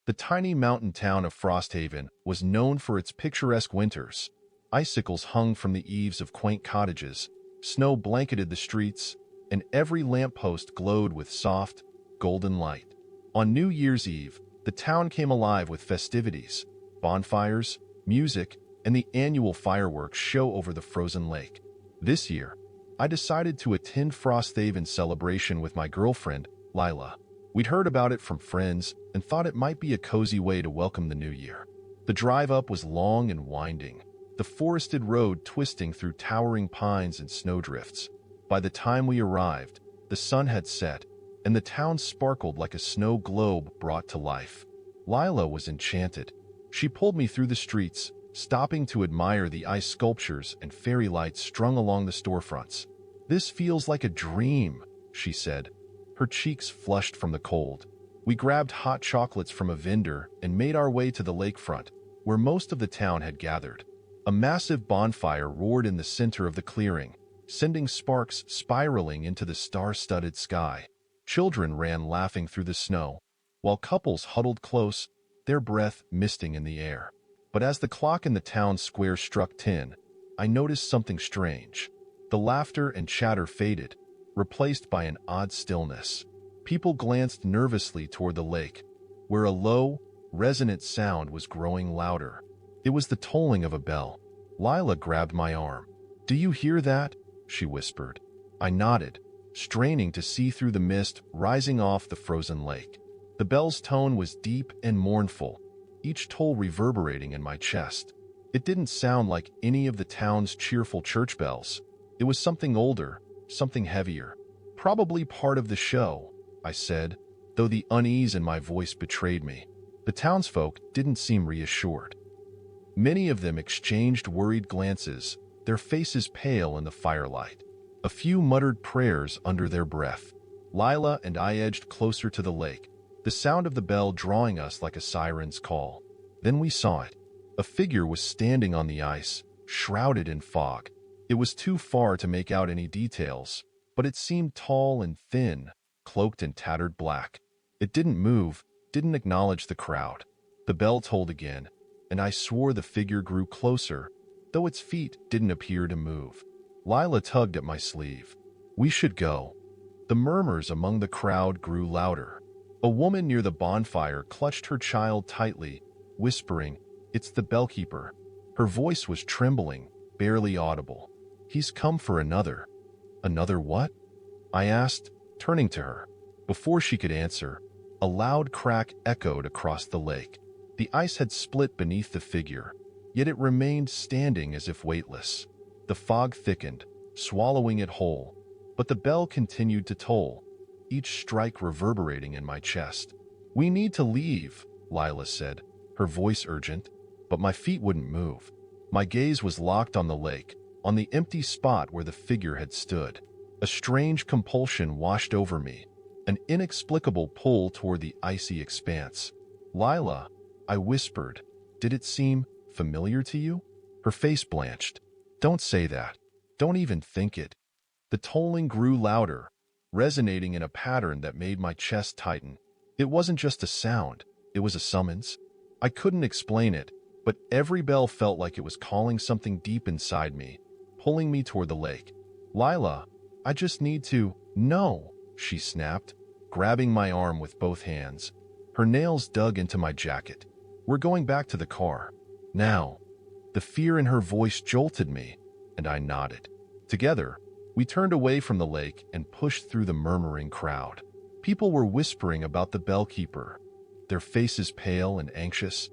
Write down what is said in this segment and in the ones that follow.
The tiny mountain town of Frosthaven was known for its picturesque winters. Icicles hung from the eaves of quaint cottages, snow blanketed the streets, and every lamppost glowed with soft, golden light. On New Year's Eve, the town came alive with festivities, bonfires, music, and the annual fireworks show over the frozen lake. This year, I decided to attend Frosthaven's celebration with my girlfriend, Lila. We'd heard about it from friends and thought it might be a cozy way to welcome the new year. The drive up was long and winding, the forested road twisting through towering pines and snowdrifts. By the time we arrived, the sun had set, and the town sparkled like a snow globe brought to life. Lila was enchanted. She pulled me through the streets, stopping to admire the ice sculptures and fairy lights strung along the storefronts. "This feels like a dream," she said, her cheeks flushed from the cold. We grabbed hot chocolates from a vendor and made our way to the lakefront, where most of the town had gathered. A massive bonfire roared in the center of the clearing, sending sparks spiraling into the star-studded sky. Children ran laughing through the snow, while couples huddled close, their breath misting in the air. But as the clock in the town square struck 10, I noticed something strange. The laughter and chatter faded, replaced by an odd stillness. People glanced nervously toward the lake, where a low, resonant sound was growing louder. It was the tolling of a bell. Lila grabbed my arm. "Do you hear that?" she whispered. I nodded, straining to see through the mist rising off the frozen lake. The bell's tone was deep and mournful, each toll reverberating in my chest. It didn't sound like any of the town's cheerful church bells. It was something older, something heavier. "Probably part of the show," I said, though the unease in my voice betrayed me. The townsfolk didn't seem reassured. Many of them exchanged worried glances, their faces pale in the firelight. A few muttered prayers under their breath. Lila and I edged closer to the lake, the sound of the bell drawing us like a siren's call. Then we saw it. A figure was standing on the ice, shrouded in fog. It was too far to make out any details, but it seemed tall and thin, cloaked in tattered black. It didn't move, didn't acknowledge the crowd. The bell tolled again, and I swore the figure grew closer, though its feet didn't appear to move. Lila tugged at my sleeve. "We should go." The murmurs among the crowd grew louder. A woman near the bonfire clutched her child tightly, whispering, "It's the bellkeeper." Her voice was trembling, barely audible. "He's come for another." "Another what?" I asked, turning to her. Before she could answer, a loud crack echoed across the lake. The ice had split beneath the figure, yet it remained standing as if weightless. The fog thickened, swallowing it whole, but the bell continued to toll, each strike reverberating in my chest. "We need to leave," Lila said, her voice urgent, but my feet wouldn't move. My gaze was locked on the lake, on the empty spot where the figure had stood. A strange compulsion washed over me, an inexplicable pull toward the icy expanse. "Lila," I whispered, "did it seem familiar to you?" Her face blanched. "Don't say that. Don't even think it." The tolling grew louder, resonating in a pattern that made my chest tighten. It wasn't just a sound, it was a summons. I couldn't explain it, but every bell felt like it was calling something deep inside me, pulling me toward the lake. "Lila, I just need to—" "No," she snapped, grabbing my arm with both hands. Her nails dug into my jacket. "We're going back to the car. Now." The fear in her voice jolted me, and I nodded. Together, we turned away from the lake and pushed through the murmuring crowd. People were whispering about the bellkeeper, their faces pale and anxious.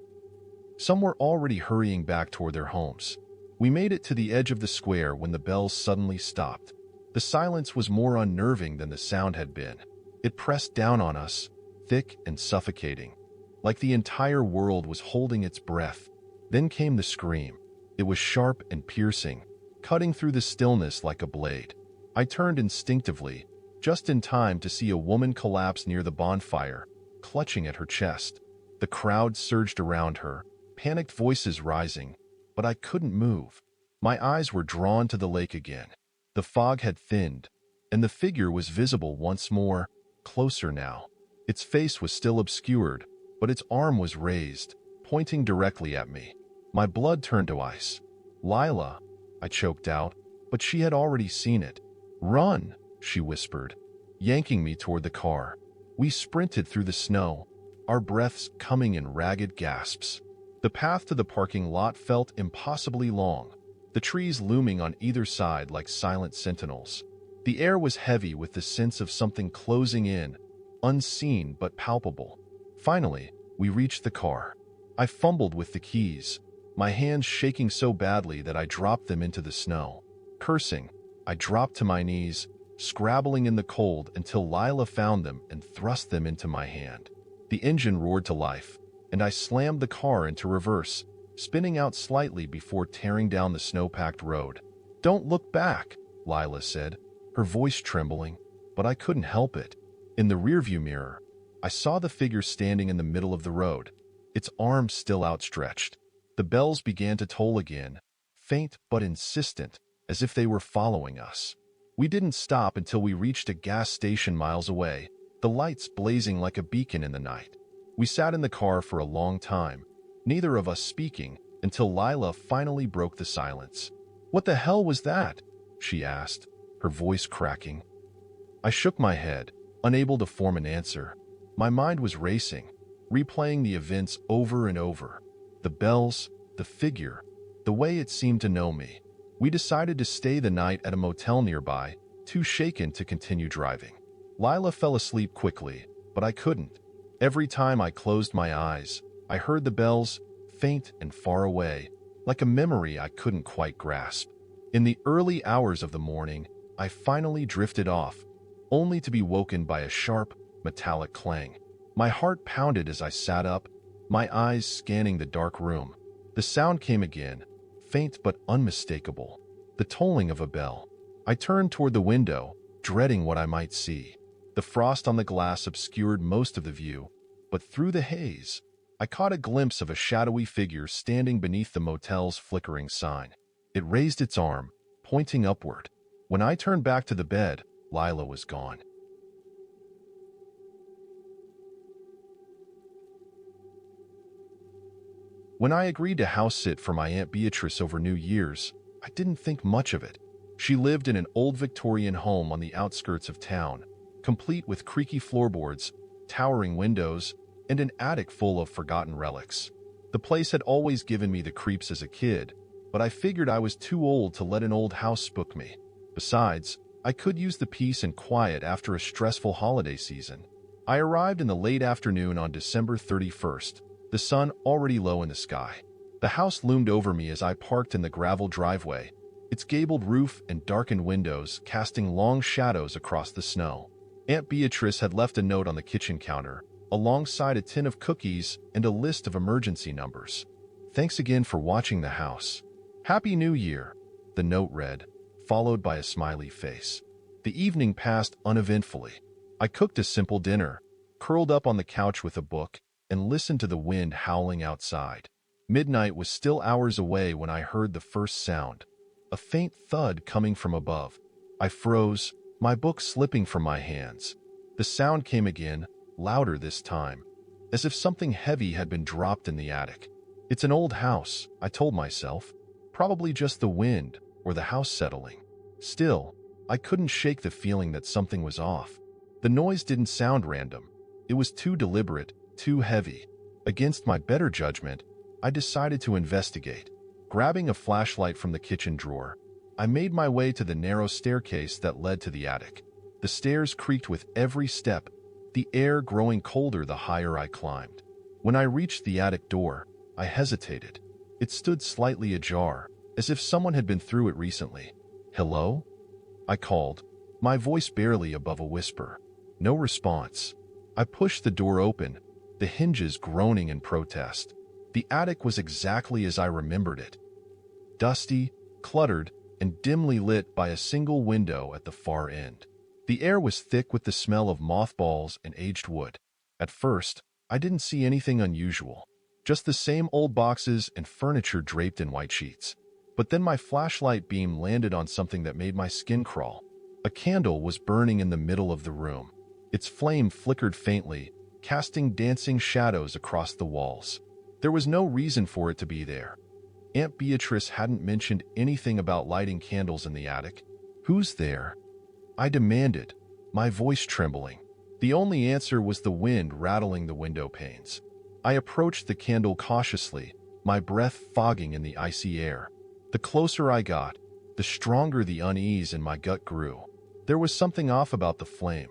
Some were already hurrying back toward their homes. We made it to the edge of the square when the bells suddenly stopped. The silence was more unnerving than the sound had been. It pressed down on us, thick and suffocating, like the entire world was holding its breath. Then came the scream. It was sharp and piercing, cutting through the stillness like a blade. I turned instinctively, just in time to see a woman collapse near the bonfire, clutching at her chest. The crowd surged around her, panicked voices rising, but I couldn't move. My eyes were drawn to the lake again. The fog had thinned, and the figure was visible once more, closer now. Its face was still obscured, but its arm was raised, pointing directly at me. My blood turned to ice. "Lila," I choked out, but she had already seen it. "Run," she whispered, yanking me toward the car. We sprinted through the snow, our breaths coming in ragged gasps. The path to the parking lot felt impossibly long, the trees looming on either side like silent sentinels. The air was heavy with the sense of something closing in, unseen but palpable. Finally, we reached the car. I fumbled with the keys, my hands shaking so badly that I dropped them into the snow. Cursing, I dropped to my knees, scrabbling in the cold until Lila found them and thrust them into my hand. The engine roared to life, and I slammed the car into reverse, spinning out slightly before tearing down the snow-packed road. "Don't look back," Lila said, her voice trembling, but I couldn't help it. In the rearview mirror, I saw the figure standing in the middle of the road, its arms still outstretched. The bells began to toll again, faint but insistent, as if they were following us. We didn't stop until we reached a gas station miles away, the lights blazing like a beacon in the night. We sat in the car for a long time, neither of us speaking, until Lila finally broke the silence. "What the hell was that?" she asked, her voice cracking. I shook my head, unable to form an answer. My mind was racing, replaying the events over and over. The bells, the figure, the way it seemed to know me. We decided to stay the night at a motel nearby, too shaken to continue driving. Lila fell asleep quickly, but I couldn't. Every time I closed my eyes, I heard the bells, faint and far away, like a memory I couldn't quite grasp. In the early hours of the morning, I finally drifted off, only to be woken by a sharp, metallic clang. My heart pounded as I sat up, my eyes scanning the dark room. The sound came again, faint but unmistakable, the tolling of a bell. I turned toward the window, dreading what I might see. The frost on the glass obscured most of the view, but through the haze, I caught a glimpse of a shadowy figure standing beneath the motel's flickering sign. It raised its arm, pointing upward. When I turned back to the bed, Lila was gone. When I agreed to house-sit for my Aunt Beatrice over New Year's, I didn't think much of it. She lived in an old Victorian home on the outskirts of town, complete with creaky floorboards, towering windows, and an attic full of forgotten relics. The place had always given me the creeps as a kid, but I figured I was too old to let an old house spook me. Besides, I could use the peace and quiet after a stressful holiday season. I arrived in the late afternoon on December 31st, the sun already low in the sky. The house loomed over me as I parked in the gravel driveway, its gabled roof and darkened windows casting long shadows across the snow. Aunt Beatrice had left a note on the kitchen counter, alongside a tin of cookies and a list of emergency numbers. "Thanks again for watching the house. Happy New Year," the note read, followed by a smiley face. The evening passed uneventfully. I cooked a simple dinner, curled up on the couch with a book, and listened to the wind howling outside. Midnight was still hours away when I heard the first sound, a faint thud coming from above. I froze, my book slipping from my hands. The sound came again, louder this time, as if something heavy had been dropped in the attic. "It's an old house," I told myself. Probably just the wind or the house settling. Still, I couldn't shake the feeling that something was off. The noise didn't sound random. It was too deliberate, too heavy. Against my better judgment, I decided to investigate. Grabbing a flashlight from the kitchen drawer, I made my way to the narrow staircase that led to the attic. The stairs creaked with every step, the air growing colder the higher I climbed. When I reached the attic door, I hesitated. It stood slightly ajar, as if someone had been through it recently. "Hello?" I called, my voice barely above a whisper. No response. I pushed the door open, the hinges groaning in protest. The attic was exactly as I remembered it. Dusty, cluttered, and dimly lit by a single window at the far end. The air was thick with the smell of mothballs and aged wood. At first, I didn't see anything unusual, just the same old boxes and furniture draped in white sheets. But then my flashlight beam landed on something that made my skin crawl. A candle was burning in the middle of the room. Its flame flickered faintly, casting dancing shadows across the walls. There was no reason for it to be there. Aunt Beatrice hadn't mentioned anything about lighting candles in the attic. "Who's there?" I demanded, my voice trembling. The only answer was the wind rattling the window panes. I approached the candle cautiously, my breath fogging in the icy air. The closer I got, the stronger the unease in my gut grew. There was something off about the flame.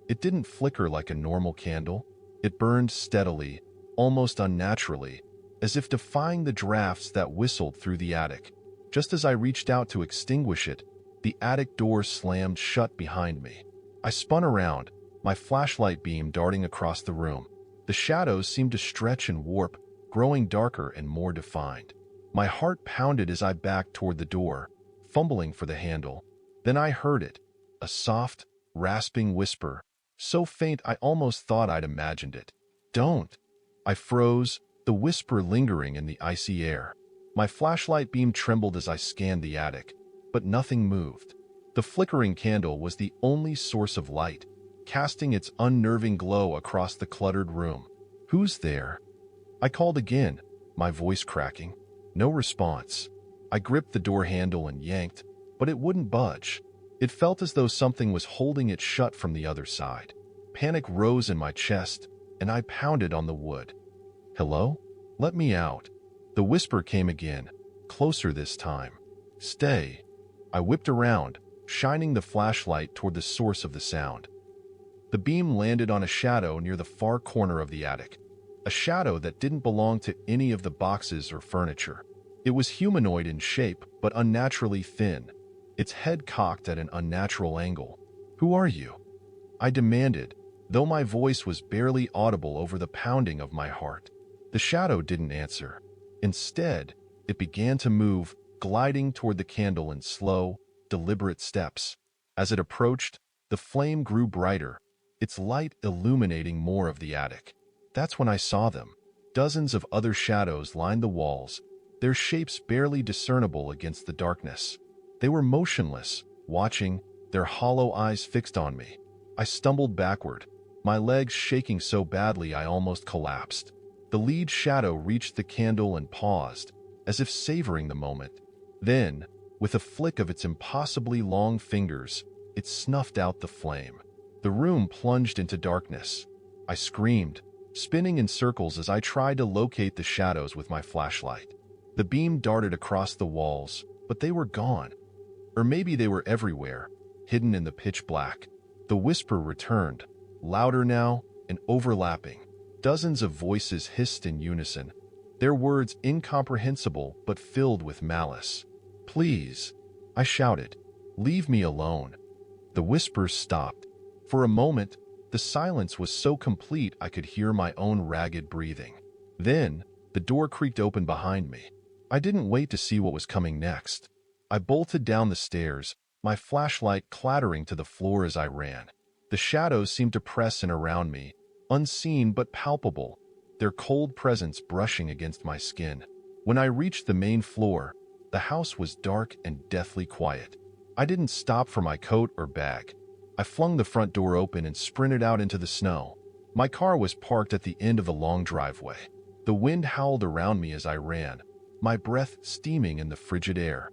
It didn't flicker like a normal candle. It burned steadily, almost unnaturally, as if defying the drafts that whistled through the attic. Just as I reached out to extinguish it, the attic door slammed shut behind me. I spun around, my flashlight beam darting across the room. The shadows seemed to stretch and warp, growing darker and more defined. My heart pounded as I backed toward the door, fumbling for the handle. Then I heard it, a soft, rasping whisper, so faint I almost thought I'd imagined it. "Don't." I froze, the whisper lingering in the icy air. My flashlight beam trembled as I scanned the attic, but nothing moved. The flickering candle was the only source of light, casting its unnerving glow across the cluttered room. "Who's there?" I called again, my voice cracking. No response. I gripped the door handle and yanked, but it wouldn't budge. It felt as though something was holding it shut from the other side. Panic rose in my chest, and I pounded on the wood. "Hello? Let me out." The whisper came again, closer this time. "Stay." I whipped around, shining the flashlight toward the source of the sound. The beam landed on a shadow near the far corner of the attic, a shadow that didn't belong to any of the boxes or furniture. It was humanoid in shape, but unnaturally thin, its head cocked at an unnatural angle. "Who are you?" I demanded, though my voice was barely audible over the pounding of my heart. The shadow didn't answer. Instead, it began to move, gliding toward the candle in slow, deliberate steps. As it approached, the flame grew brighter, its light illuminating more of the attic. That's when I saw them. Dozens of other shadows lined the walls, their shapes barely discernible against the darkness. They were motionless, watching, their hollow eyes fixed on me. I stumbled backward, my legs shaking so badly I almost collapsed. The lead shadow reached the candle and paused, as if savoring the moment. Then, with a flick of its impossibly long fingers, it snuffed out the flame. The room plunged into darkness. I screamed, spinning in circles as I tried to locate the shadows with my flashlight. The beam darted across the walls, but they were gone. Or maybe they were everywhere, hidden in the pitch black. The whisper returned, louder now and overlapping. Dozens of voices hissed in unison, their words incomprehensible but filled with malice. "Please," I shouted, "leave me alone." The whispers stopped. For a moment, the silence was so complete I could hear my own ragged breathing. Then, the door creaked open behind me. I didn't wait to see what was coming next. I bolted down the stairs, my flashlight clattering to the floor as I ran. The shadows seemed to press in around me, unseen but palpable, their cold presence brushing against my skin. When I reached the main floor, the house was dark and deathly quiet. I didn't stop for my coat or bag. I flung the front door open and sprinted out into the snow. My car was parked at the end of the long driveway. The wind howled around me as I ran, my breath steaming in the frigid air.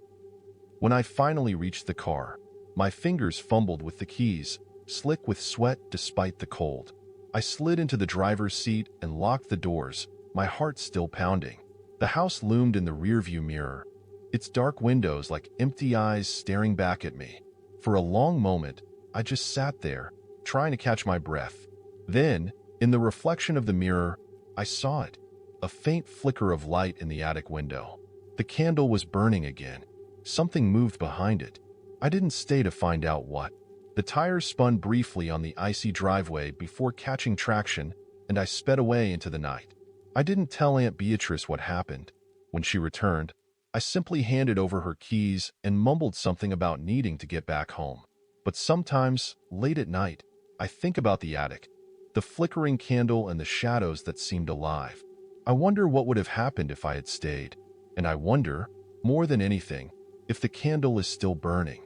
When I finally reached the car, my fingers fumbled with the keys, slick with sweat despite the cold. I slid into the driver's seat and locked the doors, my heart still pounding. The house loomed in the rearview mirror, its dark windows like empty eyes staring back at me. For a long moment, I just sat there, trying to catch my breath. Then, in the reflection of the mirror, I saw it, a faint flicker of light in the attic window. The candle was burning again. Something moved behind it. I didn't stay to find out what. The tires spun briefly on the icy driveway before catching traction, and I sped away into the night. I didn't tell Aunt Beatrice what happened. When she returned, I simply handed over her keys and mumbled something about needing to get back home. But sometimes, late at night, I think about the attic, the flickering candle and the shadows that seemed alive. I wonder what would have happened if I had stayed. And I wonder, more than anything, if the candle is still burning.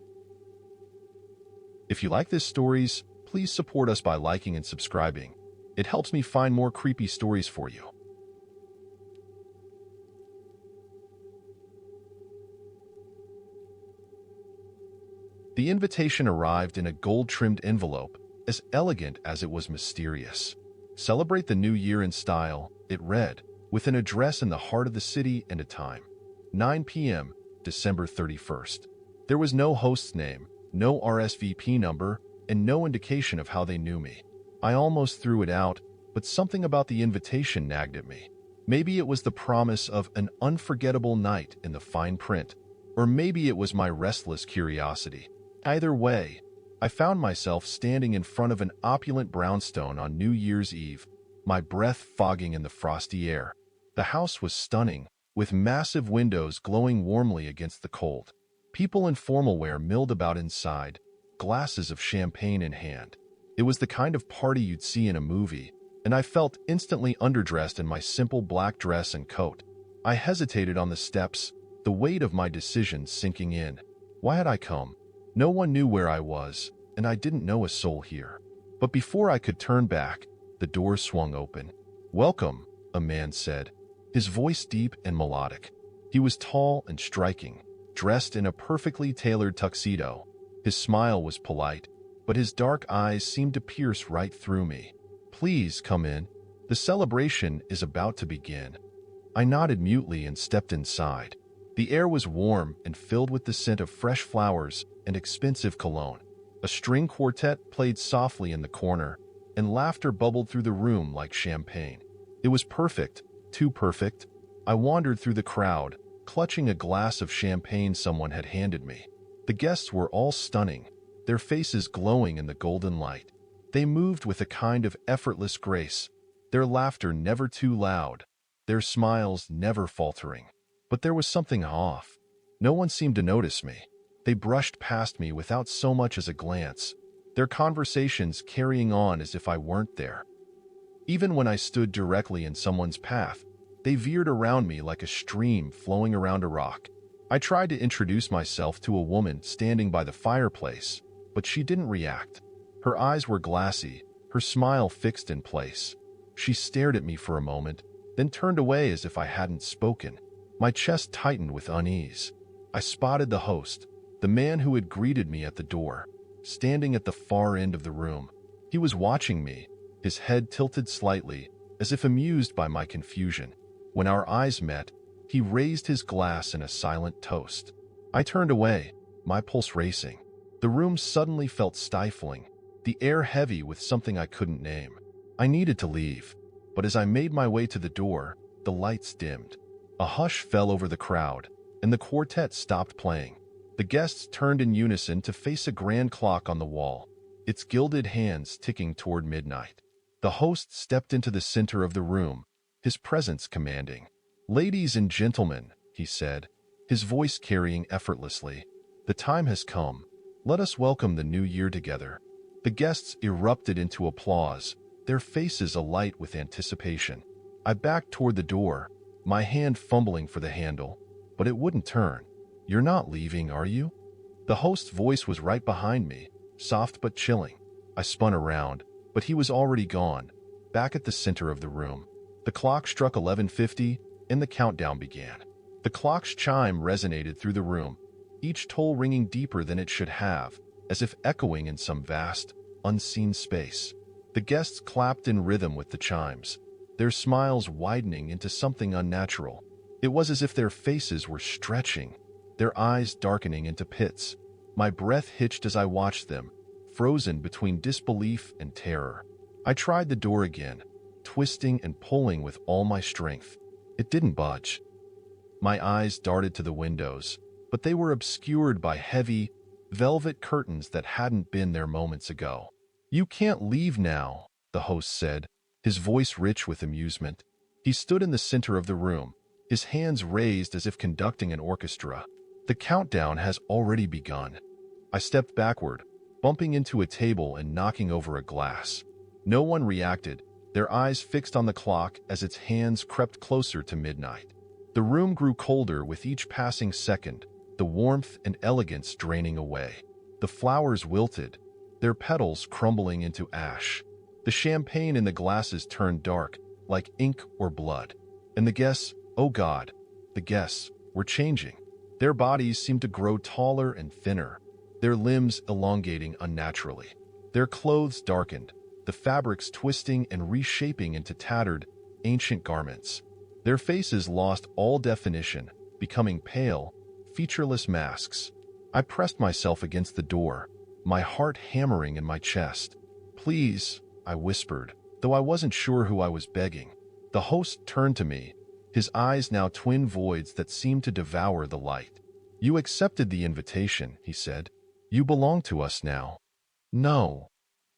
If you like this stories, please support us by liking and subscribing. It helps me find more creepy stories for you. The invitation arrived in a gold-trimmed envelope, as elegant as it was mysterious. Celebrate the new year in style, it read, with an address in the heart of the city and a time. 9 p.m., December 31st. There was no host's name, no RSVP number, and no indication of how they knew me. I almost threw it out, but something about the invitation nagged at me. Maybe it was the promise of an unforgettable night in the fine print, or maybe it was my restless curiosity. Either way, I found myself standing in front of an opulent brownstone on New Year's Eve, my breath fogging in the frosty air. The house was stunning, with massive windows glowing warmly against the cold. People in formal wear milled about inside, glasses of champagne in hand. It was the kind of party you'd see in a movie, and I felt instantly underdressed in my simple black dress and coat. I hesitated on the steps, the weight of my decision sinking in. Why had I come? No one knew where I was, and I didn't know a soul here. But before I could turn back, the door swung open. "Welcome," a man said, his voice deep and melodic. He was tall and striking, dressed in a perfectly tailored tuxedo. His smile was polite, but his dark eyes seemed to pierce right through me. "Please come in. The celebration is about to begin." I nodded mutely and stepped inside. The air was warm and filled with the scent of fresh flowers and expensive cologne. A string quartet played softly in the corner, and laughter bubbled through the room like champagne. It was perfect, too perfect. I wandered through the crowd, clutching a glass of champagne someone had handed me. The guests were all stunning, their faces glowing in the golden light. They moved with a kind of effortless grace, their laughter never too loud, their smiles never faltering. But there was something off. No one seemed to notice me. They brushed past me without so much as a glance, their conversations carrying on as if I weren't there. Even when I stood directly in someone's path, they veered around me like a stream flowing around a rock. I tried to introduce myself to a woman standing by the fireplace, but she didn't react. Her eyes were glassy, her smile fixed in place. She stared at me for a moment, then turned away as if I hadn't spoken. My chest tightened with unease. I spotted the host, the man who had greeted me at the door, standing at the far end of the room. He was watching me, his head tilted slightly, as if amused by my confusion. When our eyes met, he raised his glass in a silent toast. I turned away, my pulse racing. The room suddenly felt stifling, the air heavy with something I couldn't name. I needed to leave, but as I made my way to the door, the lights dimmed. A hush fell over the crowd, and the quartet stopped playing. The guests turned in unison to face a grand clock on the wall, its gilded hands ticking toward midnight. The host stepped into the center of the room, his presence commanding. "Ladies and gentlemen," he said, his voice carrying effortlessly, "the time has come. Let us welcome the new year together." The guests erupted into applause, their faces alight with anticipation. I backed toward the door, my hand fumbling for the handle, but it wouldn't turn. "You're not leaving, are you?" The host's voice was right behind me, soft but chilling. I spun around, but he was already gone, back at the center of the room. The clock struck 11:50, and the countdown began. The clock's chime resonated through the room, each toll ringing deeper than it should have, as if echoing in some vast, unseen space. The guests clapped in rhythm with the chimes, their smiles widening into something unnatural. It was as if their faces were stretching, their eyes darkening into pits. My breath hitched as I watched them, frozen between disbelief and terror. I tried the door again, twisting and pulling with all my strength. It didn't budge. My eyes darted to the windows, but they were obscured by heavy, velvet curtains that hadn't been there moments ago. "You can't leave now," the host said, his voice rich with amusement. He stood in the center of the room, his hands raised as if conducting an orchestra. "The countdown has already begun." I stepped backward, bumping into a table and knocking over a glass. No one reacted, their eyes fixed on the clock as its hands crept closer to midnight. The room grew colder with each passing second, the warmth and elegance draining away. The flowers wilted, their petals crumbling into ash. The champagne in the glasses turned dark, like ink or blood. And the guests, oh God, the guests were changing. Their bodies seemed to grow taller and thinner, their limbs elongating unnaturally. Their clothes darkened, the fabrics twisting and reshaping into tattered, ancient garments. Their faces lost all definition, becoming pale, featureless masks. I pressed myself against the door, my heart hammering in my chest. "Please," I whispered, though I wasn't sure who I was begging. The host turned to me, his eyes now twin voids that seemed to devour the light. "You accepted the invitation," he said. "You belong to us now." "No,"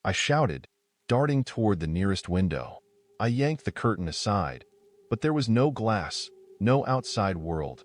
I shouted, darting toward the nearest window. I yanked the curtain aside, but there was no glass, no outside world,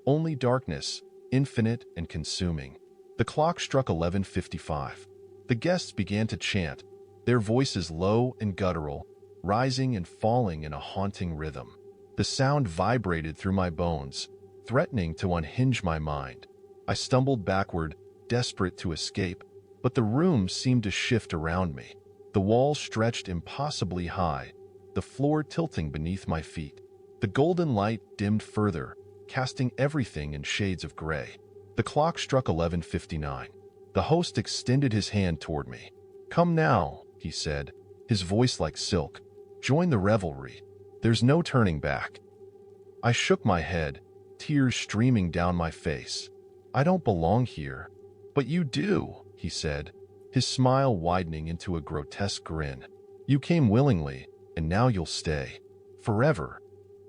only darkness, infinite and consuming. The clock struck 11:55. The guests began to chant, their voices low and guttural, rising and falling in a haunting rhythm. The sound vibrated through my bones, threatening to unhinge my mind. I stumbled backward, desperate to escape, but the room seemed to shift around me. The walls stretched impossibly high, the floor tilting beneath my feet. The golden light dimmed further, casting everything in shades of gray. The clock struck 11:59. The host extended his hand toward me. "Come now," he said, his voice like silk. "Join the revelry. There's no turning back." I shook my head, tears streaming down my face. "I don't belong here." "But you do," he said, his smile widening into a grotesque grin. "You came willingly, and now you'll stay. Forever."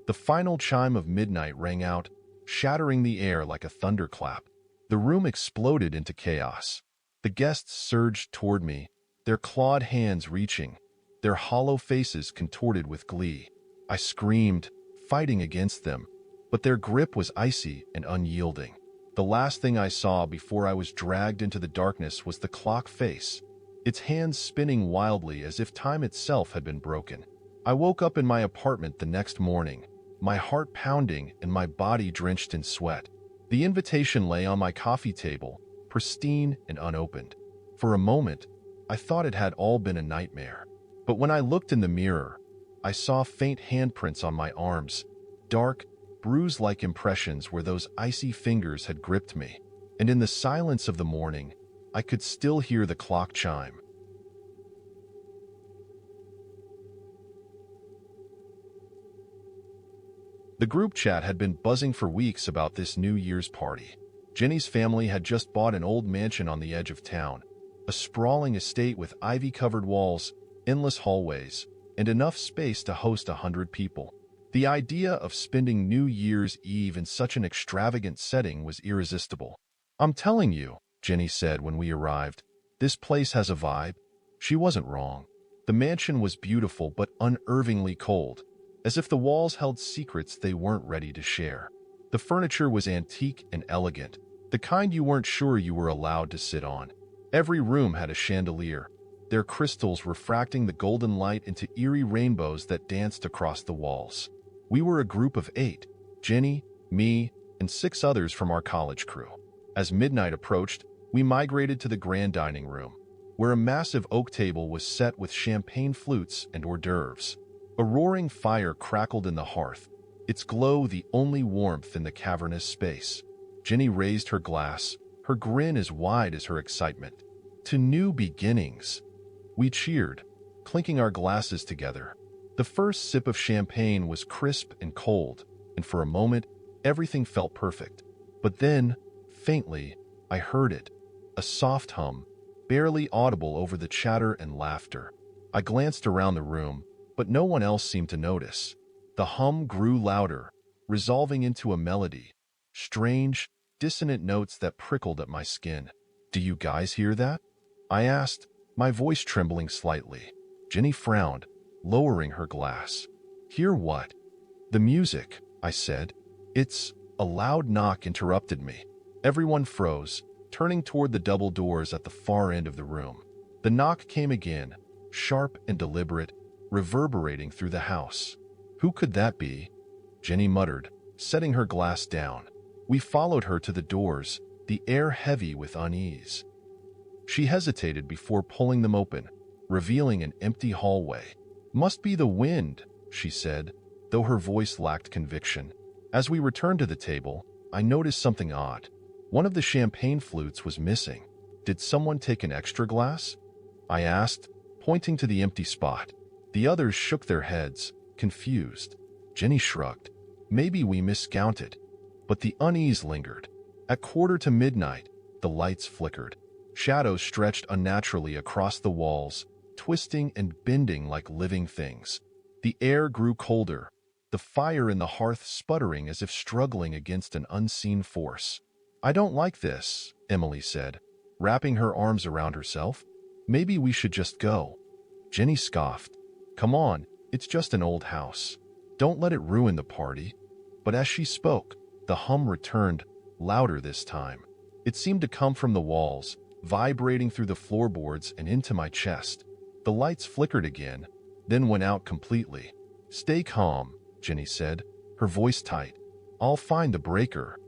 The final chime of midnight rang out, shattering the air like a thunderclap. The room exploded into chaos. The guests surged toward me, their clawed hands reaching, their hollow faces contorted with glee. I screamed, fighting against them, but their grip was icy and unyielding. The last thing I saw before I was dragged into the darkness was the clock face, its hands spinning wildly as if time itself had been broken. I woke up in my apartment the next morning, my heart pounding and my body drenched in sweat. The invitation lay on my coffee table, pristine and unopened. For a moment, I thought it had all been a nightmare. But when I looked in the mirror, I saw faint handprints on my arms, dark, bruise-like impressions where those icy fingers had gripped me. And in the silence of the morning, I could still hear the clock chime. The group chat had been buzzing for weeks about this New Year's party. Jenny's family had just bought an old mansion on the edge of town, a sprawling estate with ivy-covered walls, endless hallways, and enough space to host 100 people. The idea of spending New Year's Eve in such an extravagant setting was irresistible. "I'm telling you," Jenny said when we arrived, "this place has a vibe." She wasn't wrong. The mansion was beautiful but unnervingly cold, as if the walls held secrets they weren't ready to share. The furniture was antique and elegant, the kind you weren't sure you were allowed to sit on. Every room had a chandelier, their crystals refracting the golden light into eerie rainbows that danced across the walls. We were a group of 8, Jenny, me, and 6 others from our college crew. As midnight approached, we migrated to the grand dining room, where a massive oak table was set with champagne flutes and hors d'oeuvres. A roaring fire crackled in the hearth, its glow the only warmth in the cavernous space. Jenny raised her glass, her grin as wide as her excitement. "To new beginnings." We cheered, clinking our glasses together. The first sip of champagne was crisp and cold, and for a moment, everything felt perfect. But then, faintly, I heard it, a soft hum, barely audible over the chatter and laughter. I glanced around the room, but no one else seemed to notice. The hum grew louder, resolving into a melody, strange, dissonant notes that prickled at my skin. "Do you guys hear that?" I asked, my voice trembling slightly. Jenny frowned, lowering her glass. "Hear what?" "The music," I said. "It's..." A loud knock interrupted me. Everyone froze, turning toward the double doors at the far end of the room. The knock came again, sharp and deliberate, reverberating through the house. "Who could that be?" Jenny muttered, setting her glass down. We followed her to the doors, the air heavy with unease. She hesitated before pulling them open, revealing an empty hallway. "Must be the wind," she said, though her voice lacked conviction. As we returned to the table, I noticed something odd. One of the champagne flutes was missing. "Did someone take an extra glass?" I asked, pointing to the empty spot. The others shook their heads, confused. Jenny shrugged. "Maybe we miscounted." But the unease lingered. At 1:45, the lights flickered. Shadows stretched unnaturally across the walls, twisting and bending like living things. The air grew colder, the fire in the hearth sputtering as if struggling against an unseen force. "I don't like this," Emily said, wrapping her arms around herself. "Maybe we should just go." Jenny scoffed. "Come on, it's just an old house. Don't let it ruin the party." But as she spoke, the hum returned, louder this time. It seemed to come from the walls, vibrating through the floorboards and into my chest. The lights flickered again, then went out completely. "Stay calm," Jenny said, her voice tight. "I'll find the breaker."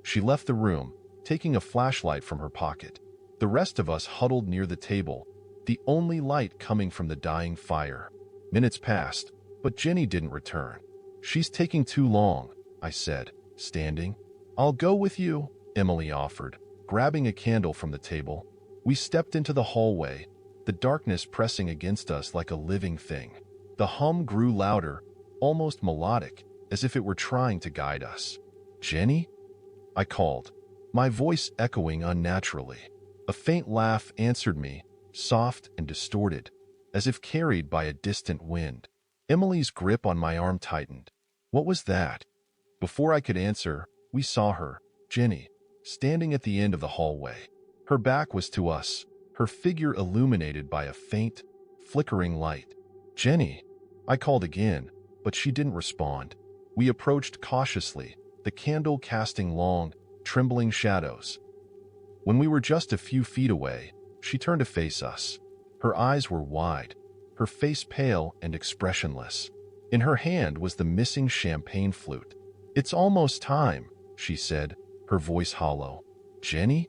She left the room, taking a flashlight from her pocket. The rest of us huddled near the table, the only light coming from the dying fire. Minutes passed, but Jenny didn't return. "She's taking too long," I said, standing. "I'll go with you," Emily offered, grabbing a candle from the table. We stepped into the hallway, the darkness pressing against us like a living thing. The hum grew louder, almost melodic, as if it were trying to guide us. "Jenny?" I called, my voice echoing unnaturally. A faint laugh answered me, soft and distorted, as if carried by a distant wind. Emily's grip on my arm tightened. "What was that?" Before I could answer, we saw her, Jenny, standing at the end of the hallway. Her back was to us, her figure illuminated by a faint, flickering light. "Jenny," I called again, but she didn't respond. We approached cautiously, the candle casting long, trembling shadows. When we were just a few feet away, she turned to face us. Her eyes were wide, her face pale and expressionless. In her hand was the missing champagne flute. "It's almost time," she said, her voice hollow. "Jenny?"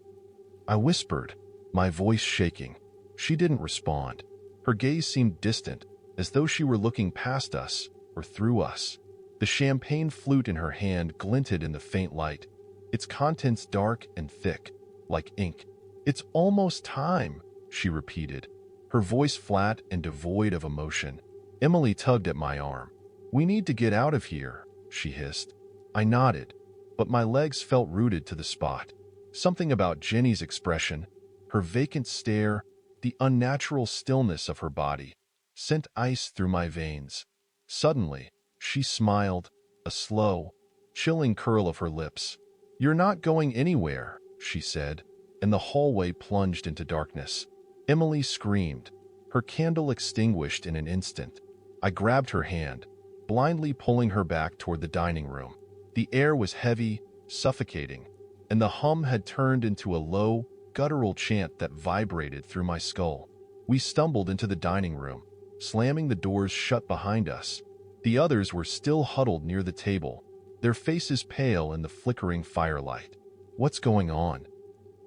I whispered, my voice shaking. She didn't respond. Her gaze seemed distant, as though she were looking past us or through us. The champagne flute in her hand glinted in the faint light, its contents dark and thick, like ink. "It's almost time," she repeated, her voice flat and devoid of emotion. Emily tugged at my arm. "We need to get out of here," she hissed. I nodded, but my legs felt rooted to the spot. Something about Jenny's expression, her vacant stare, the unnatural stillness of her body, sent ice through my veins. Suddenly, she smiled, a slow, chilling curl of her lips. "You're not going anywhere," she said, and the hallway plunged into darkness. Emily screamed, her candle extinguished in an instant. I grabbed her hand, blindly pulling her back toward the dining room. The air was heavy, suffocating, and the hum had turned into a low, guttural chant that vibrated through my skull. We stumbled into the dining room, slamming the doors shut behind us. The others were still huddled near the table, their faces pale in the flickering firelight. "What's going on?"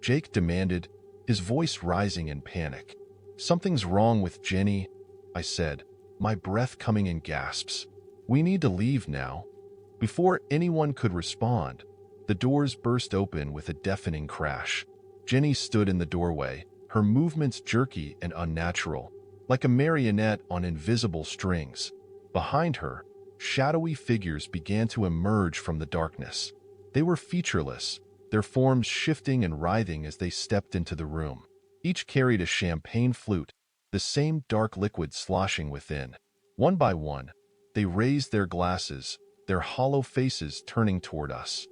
Jake demanded, his voice rising in panic. "Something's wrong with Jenny," I said, my breath coming in gasps. "We need to leave now." Before anyone could respond, the doors burst open with a deafening crash. Jenny stood in the doorway, her movements jerky and unnatural, like a marionette on invisible strings. Behind her, shadowy figures began to emerge from the darkness. They were featureless, their forms shifting and writhing as they stepped into the room. Each carried a champagne flute, the same dark liquid sloshing within. One by one, they raised their glasses, their hollow faces turning toward us.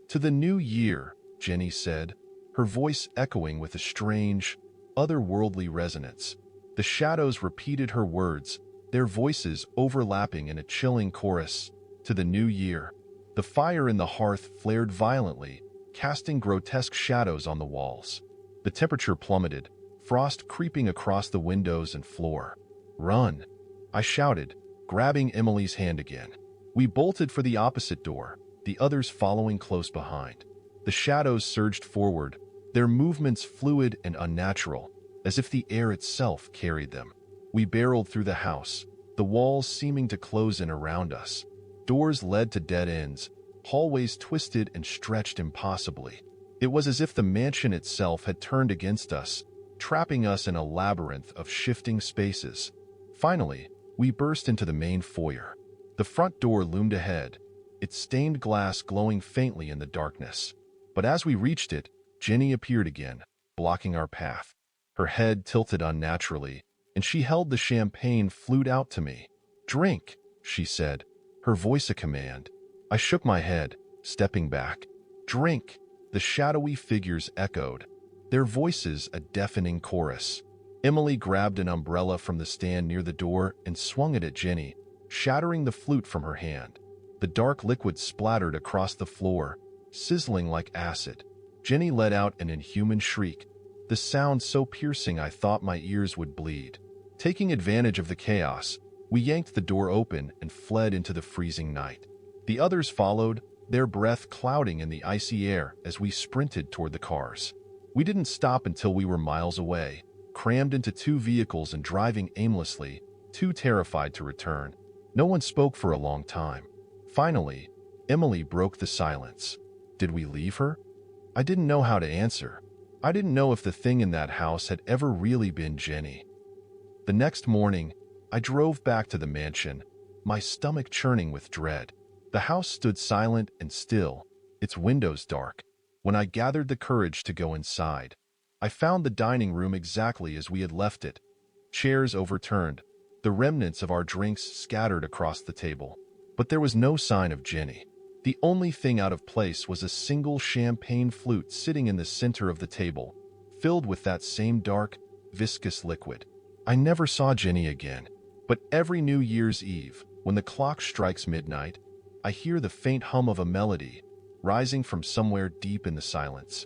"To the new year," Jenny said, her voice echoing with a strange, otherworldly resonance. The shadows repeated her words, their voices overlapping in a chilling chorus. "To the new year." The fire in the hearth flared violently, casting grotesque shadows on the walls. The temperature plummeted, frost creeping across the windows and floor. "Run!" I shouted, grabbing Emily's hand again. We bolted for the opposite door, the others following close behind. The shadows surged forward, their movements fluid and unnatural, as if the air itself carried them. We barreled through the house, the walls seeming to close in around us. Doors led to dead ends, hallways twisted and stretched impossibly. It was as if the mansion itself had turned against us, trapping us in a labyrinth of shifting spaces. Finally, we burst into the main foyer. The front door loomed ahead, its stained glass glowing faintly in the darkness. But as we reached it, Jenny appeared again, blocking our path. Her head tilted unnaturally, and she held the champagne flute out to me. "Drink," she said, her voice a command. I shook my head, stepping back. "Drink," the shadowy figures echoed, their voices a deafening chorus. Emily grabbed an umbrella from the stand near the door and swung it at Jenny, shattering the flute from her hand. The dark liquid splattered across the floor, sizzling like acid. Jenny let out an inhuman shriek, the sound so piercing I thought my ears would bleed. Taking advantage of the chaos, we yanked the door open and fled into the freezing night. The others followed, their breath clouding in the icy air as we sprinted toward the cars. We didn't stop until we were miles away, crammed into two vehicles and driving aimlessly, too terrified to return. No one spoke for a long time. Finally, Emily broke the silence. Did we leave her? I didn't know how to answer. I didn't know if the thing in that house had ever really been Jenny. The next morning, I drove back to the mansion, my stomach churning with dread. The house stood silent and still, its windows dark. When I gathered the courage to go inside, I found the dining room exactly as we had left it. Chairs overturned, the remnants of our drinks scattered across the table. But there was no sign of Jenny. The only thing out of place was a single champagne flute sitting in the center of the table, filled with that same dark, viscous liquid. I never saw Jenny again, but every New Year's Eve, when the clock strikes midnight, I hear the faint hum of a melody, rising from somewhere deep in the silence.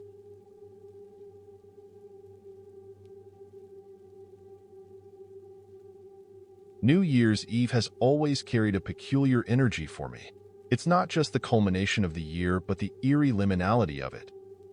New Year's Eve has always carried a peculiar energy for me. It's not just the culmination of the year, but the eerie liminality of it.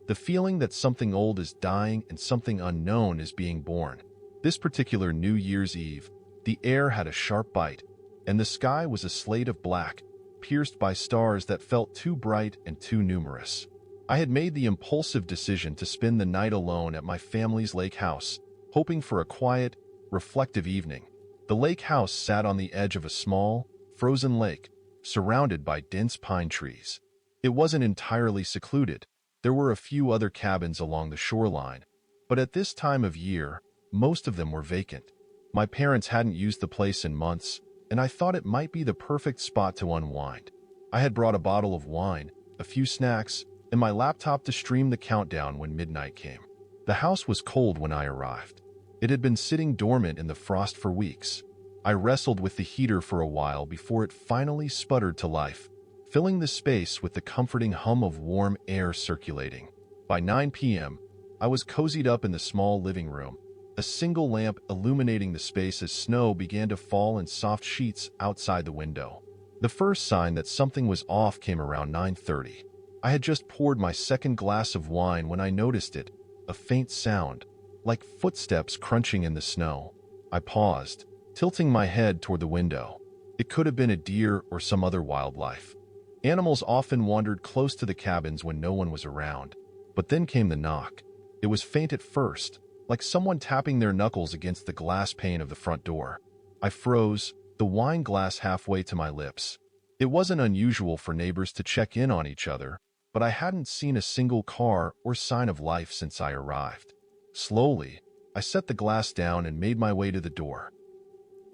The feeling that something old is dying and something unknown is being born. This particular New Year's Eve, the air had a sharp bite, and the sky was a slate of black, pierced by stars that felt too bright and too numerous. I had made the impulsive decision to spend the night alone at my family's lake house, hoping for a quiet, reflective evening. The lake house sat on the edge of a small, frozen lake, surrounded by dense pine trees. It wasn't entirely secluded. There were a few other cabins along the shoreline, but at this time of year, most of them were vacant. My parents hadn't used the place in months, and I thought it might be the perfect spot to unwind. I had brought a bottle of wine, a few snacks, and my laptop to stream the countdown when midnight came. The house was cold when I arrived. It had been sitting dormant in the frost for weeks. I wrestled with the heater for a while before it finally sputtered to life, filling the space with the comforting hum of warm air circulating. By 9 p.m., I was cozied up in the small living room, a single lamp illuminating the space as snow began to fall in soft sheets outside the window. The first sign that something was off came around 9:30. I had just poured my second glass of wine when I noticed it, a faint sound, like footsteps crunching in the snow. I paused, tilting my head toward the window. It could have been a deer or some other wildlife. Animals often wandered close to the cabins when no one was around. But then came the knock. It was faint at first, like someone tapping their knuckles against the glass pane of the front door. I froze, the wine glass halfway to my lips. It wasn't unusual for neighbors to check in on each other, but I hadn't seen a single car or sign of life since I arrived. Slowly, I set the glass down and made my way to the door.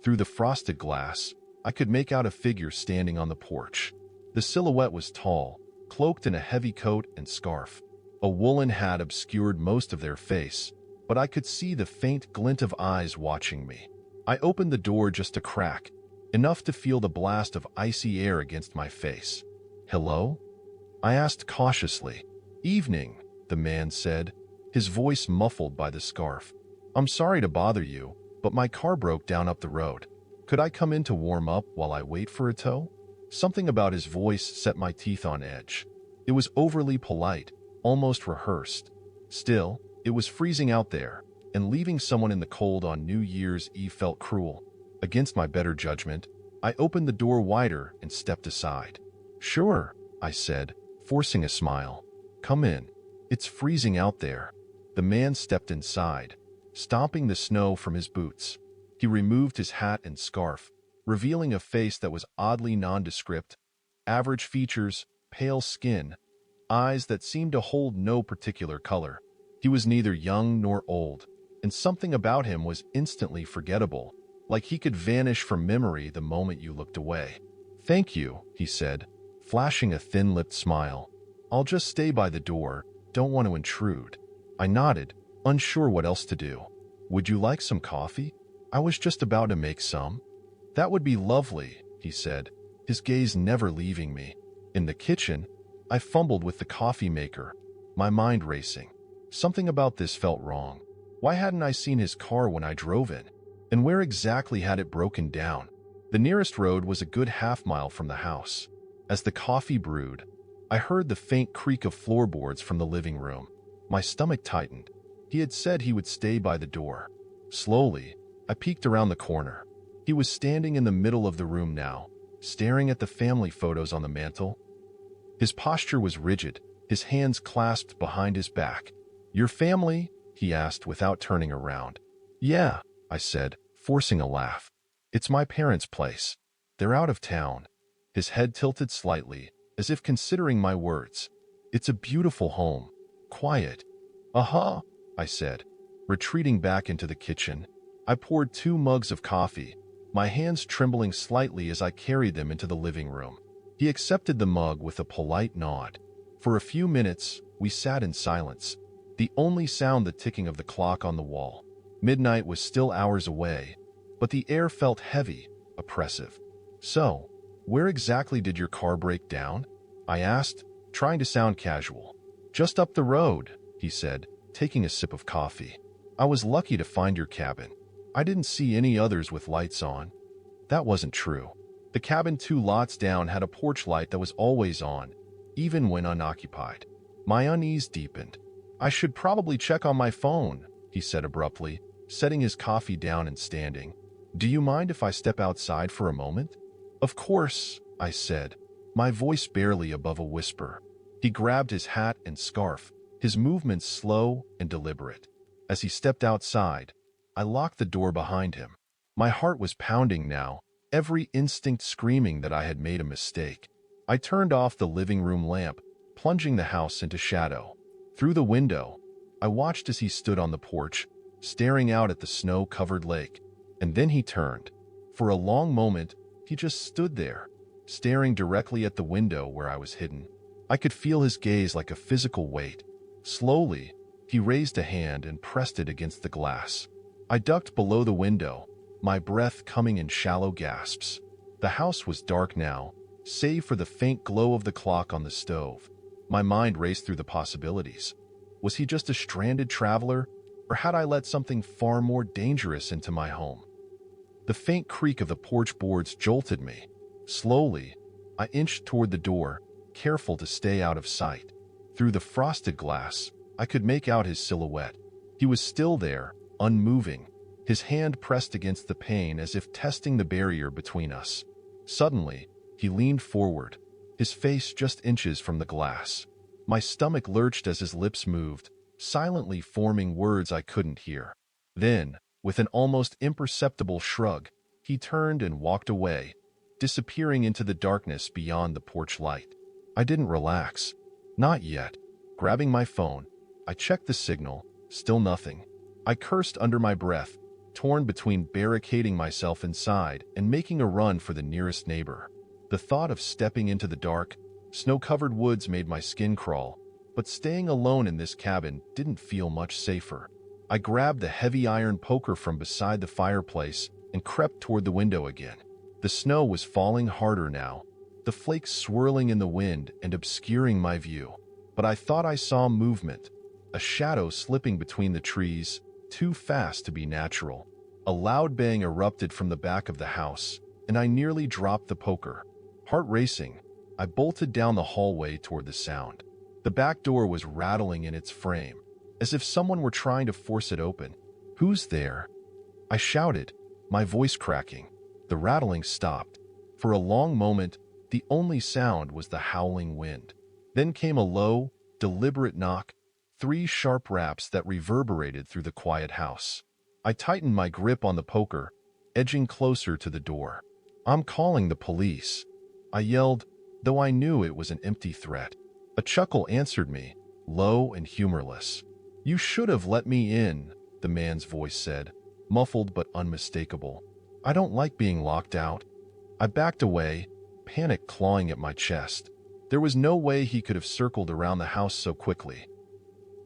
Through the frosted glass, I could make out a figure standing on the porch. The silhouette was tall, cloaked in a heavy coat and scarf. A woolen hat obscured most of their face, but I could see the faint glint of eyes watching me. I opened the door just a crack, enough to feel the blast of icy air against my face. "Hello?" I asked cautiously. "Evening," the man said, his voice muffled by the scarf. "I'm sorry to bother you, but my car broke down up the road. Could I come in to warm up while I wait for a tow?" Something about his voice set my teeth on edge. It was overly polite, almost rehearsed. Still, it was freezing out there, and leaving someone in the cold on New Year's Eve felt cruel. Against my better judgment, I opened the door wider and stepped aside. "Sure," I said, forcing a smile. "Come in. It's freezing out there." The man stepped inside, stomping the snow from his boots. He removed his hat and scarf, revealing a face that was oddly nondescript: average features, pale skin, eyes that seemed to hold no particular color. He was neither young nor old, and something about him was instantly forgettable, like he could vanish from memory the moment you looked away. "Thank you," he said, flashing a thin-lipped smile. "I'll just stay by the door, don't want to intrude." I nodded, unsure what else to do. "Would you like some coffee? I was just about to make some." "That would be lovely," he said, his gaze never leaving me. In the kitchen, I fumbled with the coffee maker, my mind racing. Something about this felt wrong. Why hadn't I seen his car when I drove in? And where exactly had it broken down? The nearest road was a good half-mile from the house. As the coffee brewed, I heard the faint creak of floorboards from the living room. My stomach tightened. He had said he would stay by the door. Slowly, I peeked around the corner. He was standing in the middle of the room now, staring at the family photos on the mantel. His posture was rigid, his hands clasped behind his back. "Your family?" he asked without turning around. "Yeah," I said, forcing a laugh. "It's my parents' place. They're out of town." His head tilted slightly, as if considering my words. "It's a beautiful home. Quiet." "Uh-huh," I said, retreating back into the kitchen. I poured 2 mugs of coffee, my hands trembling slightly as I carried them into the living room. He accepted the mug with a polite nod. For a few minutes, we sat in silence, the only sound the ticking of the clock on the wall. Midnight was still hours away, but the air felt heavy, oppressive. "So, where exactly did your car break down?" I asked, trying to sound casual. "Just up the road," he said, taking a sip of coffee. "I was lucky to find your cabin. I didn't see any others with lights on." That wasn't true. The cabin 2 lots down had a porch light that was always on, even when unoccupied. My unease deepened. "I should probably check on my phone," he said abruptly, setting his coffee down and standing. "Do you mind if I step outside for a moment?" "Of course," I said, my voice barely above a whisper. He grabbed his hat and scarf, his movements slow and deliberate. As he stepped outside, I locked the door behind him. My heart was pounding now, every instinct screaming that I had made a mistake. I turned off the living room lamp, plunging the house into shadow. Through the window, I watched as he stood on the porch, staring out at the snow-covered lake. And then he turned. For a long moment, he just stood there, staring directly at the window where I was hidden. I could feel his gaze like a physical weight. Slowly, he raised a hand and pressed it against the glass. I ducked below the window, my breath coming in shallow gasps. The house was dark now, save for the faint glow of the clock on the stove. My mind raced through the possibilities. Was he just a stranded traveler, or had I let something far more dangerous into my home? The faint creak of the porch boards jolted me. Slowly, I inched toward the door, careful to stay out of sight. Through the frosted glass, I could make out his silhouette. He was still there, unmoving, his hand pressed against the pane as if testing the barrier between us. Suddenly, he leaned forward, his face just inches from the glass. My stomach lurched as his lips moved, silently forming words I couldn't hear. Then, with an almost imperceptible shrug, he turned and walked away, disappearing into the darkness beyond the porch light. I didn't relax. Not yet. Grabbing my phone, I checked the signal. Still nothing. I cursed under my breath, torn between barricading myself inside and making a run for the nearest neighbor. The thought of stepping into the dark, snow-covered woods made my skin crawl, but staying alone in this cabin didn't feel much safer. I grabbed the heavy iron poker from beside the fireplace and crept toward the window again. The snow was falling harder now, the flakes swirling in the wind and obscuring my view. But I thought I saw movement, a shadow slipping between the trees, too fast to be natural. A loud bang erupted from the back of the house, and I nearly dropped the poker. Heart racing, I bolted down the hallway toward the sound. The back door was rattling in its frame, as if someone were trying to force it open. "Who's there?" I shouted, my voice cracking. The rattling stopped. For a long moment, the only sound was the howling wind. Then came a low, deliberate knock, 3 sharp raps that reverberated through the quiet house. I tightened my grip on the poker, edging closer to the door. "I'm calling the police," I yelled, though I knew it was an empty threat. A chuckle answered me, low and humorless. "You should have let me in," the man's voice said, muffled but unmistakable. "I don't like being locked out." I backed away, panic clawing at my chest. There was no way he could have circled around the house so quickly.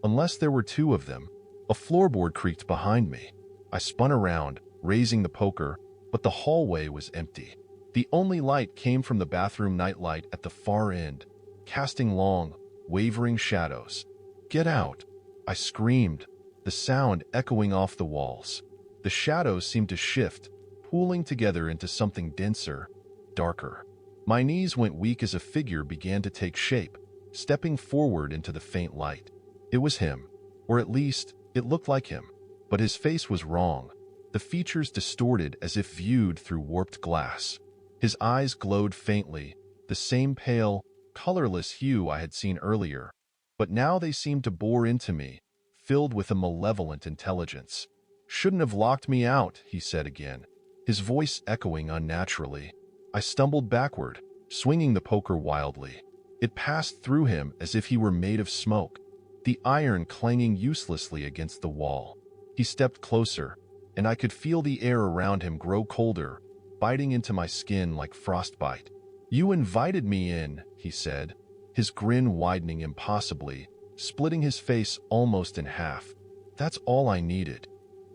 Unless there were 2 of them. A floorboard creaked behind me. I spun around, raising the poker, but the hallway was empty. The only light came from the bathroom nightlight at the far end, casting long, wavering shadows. "Get out!" I screamed, the sound echoing off the walls. The shadows seemed to shift, pooling together into something denser, darker. My knees went weak as a figure began to take shape, stepping forward into the faint light. It was him, or at least, it looked like him, but his face was wrong, the features distorted as if viewed through warped glass. His eyes glowed faintly, the same pale, colorless hue I had seen earlier, but now they seemed to bore into me, filled with a malevolent intelligence. "Shouldn't have locked me out," he said again, his voice echoing unnaturally. I stumbled backward, swinging the poker wildly. It passed through him as if he were made of smoke, the iron clanging uselessly against the wall. He stepped closer, and I could feel the air around him grow colder, biting into my skin like frostbite. "You invited me in," he said, his grin widening impossibly, splitting his face almost in half. "That's all I needed."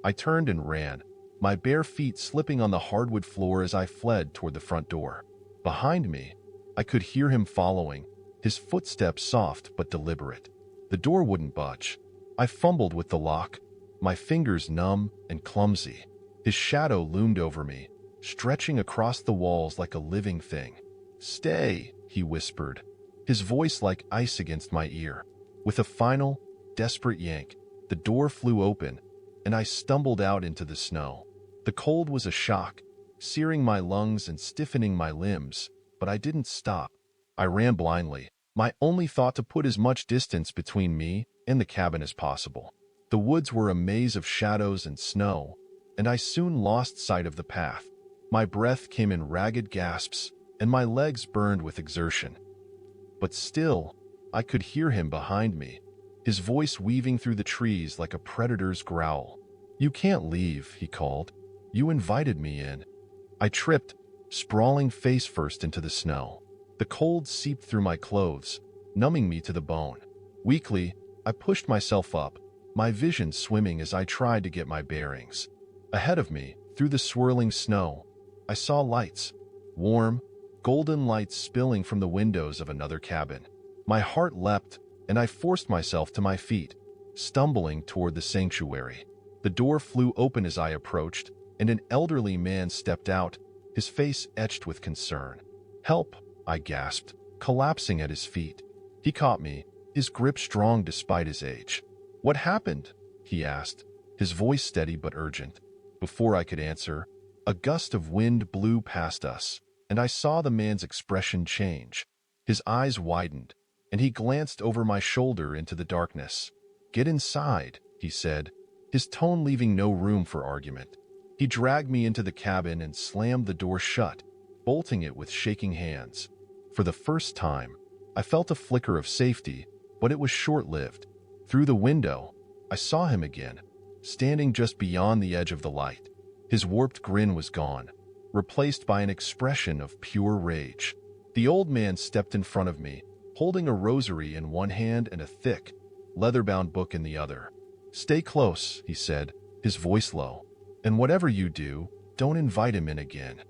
I turned and ran, my bare feet slipping on the hardwood floor as I fled toward the front door. Behind me, I could hear him following, his footsteps soft but deliberate. The door wouldn't budge. I fumbled with the lock, my fingers numb and clumsy. His shadow loomed over me, stretching across the walls like a living thing. "Stay," he whispered, his voice like ice against my ear. With a final, desperate yank, the door flew open, and I stumbled out into the snow. The cold was a shock, searing my lungs and stiffening my limbs, but I didn't stop. I ran blindly, my only thought to put as much distance between me and the cabin as possible. The woods were a maze of shadows and snow, and I soon lost sight of the path. My breath came in ragged gasps, and my legs burned with exertion. But still, I could hear him behind me, his voice weaving through the trees like a predator's growl. "You can't leave," he called. "You invited me in." I tripped, sprawling face first into the snow. The cold seeped through my clothes, numbing me to the bone. Weakly, I pushed myself up, my vision swimming as I tried to get my bearings. Ahead of me, through the swirling snow, I saw lights, warm, golden lights spilling from the windows of another cabin. My heart leapt, and I forced myself to my feet, stumbling toward the sanctuary. The door flew open as I approached, and an elderly man stepped out, his face etched with concern. "Help," I gasped, collapsing at his feet. He caught me, his grip strong despite his age. "What happened?" he asked, his voice steady but urgent. Before I could answer, a gust of wind blew past us, and I saw the man's expression change. His eyes widened, and he glanced over my shoulder into the darkness. "Get inside," he said, his tone leaving no room for argument. He dragged me into the cabin and slammed the door shut, bolting it with shaking hands. For the first time, I felt a flicker of safety, but it was short-lived. Through the window, I saw him again, standing just beyond the edge of the light. His warped grin was gone, replaced by an expression of pure rage. The old man stepped in front of me, holding a rosary in one hand and a thick, leather-bound book in the other. "Stay close," he said, his voice low. "And whatever you do, don't invite him in again."